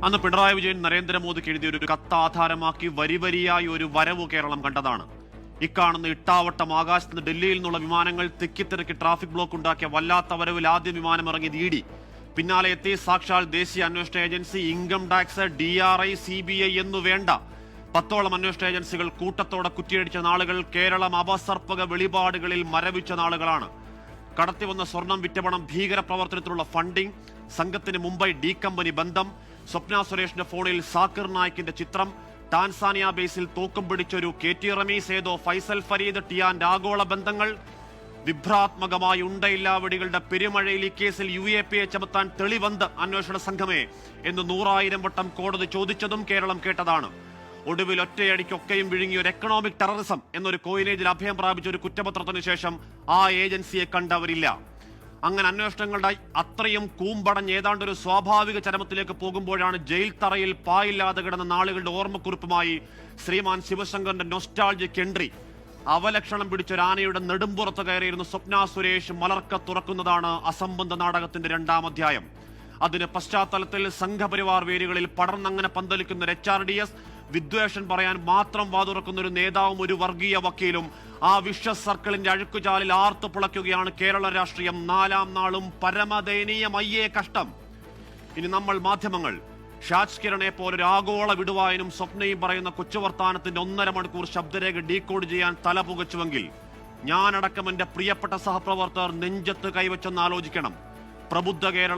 അന്ന് പിണറായി വിജയൻ നരേന്ദ്രമോദിക്ക് എഴുതിയ ഒരു കത്ത് ആധാരമാക്കി വരിവരിയായി ഒരു വരവ് കേരളം കണ്ടതാണ്. ഇക്കാണുന്ന ഇട്ടാവട്ടം ആകാശത്ത് നിന്ന് ഡൽഹിയിൽ നിന്നുള്ള വിമാനങ്ങൾ തിക്കിത്തിരക്കി ട്രാഫിക് ബ്ലോക്ക് ഉണ്ടാക്കിയ വല്ലാത്ത വരവിൽ ആദ്യം വിമാനം ഇറങ്ങിയത് ഇഡി. പിന്നാലെ എത്തി സാക്ഷാൽ ദേശീയ അന്വേഷണ agency, income tax, DRI, CBI എന്നു വേണ്ട 10ഓളം അന്വേഷണ ഏജൻസികൾ കൂട്ടത്തോടെ കുറ്റിയടിച്ച നാളുകൾ കേരളം അപസർപ്പക വെളിപാടുകളിൽ മരവിച്ച നാളുകളാണ്. കടത്തിവന്ന സ്വർണം വിറ്റപണം, ഭീകര പ്രവർത്തനത്തിനുള്ള ഫണ്ടിംഗ്, സംഘത്തിന് മുംബൈ ഡി കമ്പനി ബന്ധം, സ്വപ്ന സുരേഷിന്റെ ഫോണിൽ സാക്കിർ നായിക്കിന്റെ ചിത്രം, ടാൻസാനിയ ബേസിൽ തൂക്കം പിടിച്ചൊരു KT റമീസ്, ഏതോ ഫൈസൽ ഫരീദ്, ടിയാന്റെ ആഗോള ബന്ധങ്ങൾ, വിഭ്രാത്മകമായ ഉണ്ടയില്ലാ വെടികളുടെ പെരുമഴയിൽ ഈ കേസിൽ UAPA ചുമത്താൻ തെളിവന്ത് അന്വേഷണ സംഘമേ എന്ന് 100,000 വട്ടം കോടതി ചോദിച്ചതും കേരളം കേട്ടതാണ്. ഒടുവിൽ ഒറ്റയടിക്കൊക്കെയും വിഴുങ്ങിയ ഒരു എക്കണോമിക് ടെററിസം എന്നൊരു കോയിനേജിൽ അഭയം പ്രാപിച്ച ഒരു കുറ്റപത്രത്തിന് ശേഷം ആ ഏജൻസിയെ കണ്ടവരില്ല. അങ്ങനെ അന്വേഷണങ്ങളുടെ അത്രയും കൂമ്പടഞ്ഞ് ഏതാണ്ടൊരു സ്വാഭാവിക ചരമത്തിലേക്ക് പോകുമ്പോഴാണ് ജയിൽ തറയിൽ പായില്ലാതെ കിടന്ന നാളുകളുടെ ഓർമ്മക്കുറിപ്പുമായി ശ്രീമാൻ ശിവശങ്കറിന്റെ നൊസ്റ്റാൾജിക് എൻട്രി. അവലക്ഷണം പിടിച്ചൊരാനയുടെ നെടുമ്പുറത്ത് കയറിയിരുന്ന സ്വപ്ന സുരേഷ് മലർക്ക തുറക്കുന്നതാണ് അസംബന്ധ നാടകത്തിന്റെ 2ാം അധ്യായം. അതിന് പശ്ചാത്തലത്തിൽ സംഘപരിവാർ വേരുകളിൽ പടർന്നങ്ങനെ പന്തലിക്കുന്ന ഒരു HRDS, വിദ്വേഷൻ പറയാൻ മാത്രം വാതുറക്കുന്ന ഒരു നേതാവും ഒരു വർഗീയ വക്കീലും ആ വിശ്വ സർക്കിളിന്റെ അഴുക്കുചാലിൽ ആർത്തു പുളയ്ക്കുകയാണ് കേരള രാഷ്ട്രീയം. 4ാം നാളും പരമദയനീയമയ്യേ കഷ്ടം. ഇനി നമ്മൾ മാധ്യമങ്ങൾ ഷാജ് കിരണെ പോലൊരു ആഗോള വിടുവായനും സ്വപ്നയും പറയുന്ന കൊച്ചുവർത്താനത്തിന്റെ 1.5 മണിക്കൂർ ശബ്ദരേഖ ഡീകോഡ് ചെയ്യാൻ തല പുകച്ചുവെങ്കിൽ ഞാനടക്കം എന്റെ പ്രിയപ്പെട്ട സഹപ്രവർത്തകർ നെഞ്ചത്ത് കൈവച്ചെന്ന് ആലോചിക്കണം. പ്രബുദ്ധ കേരളം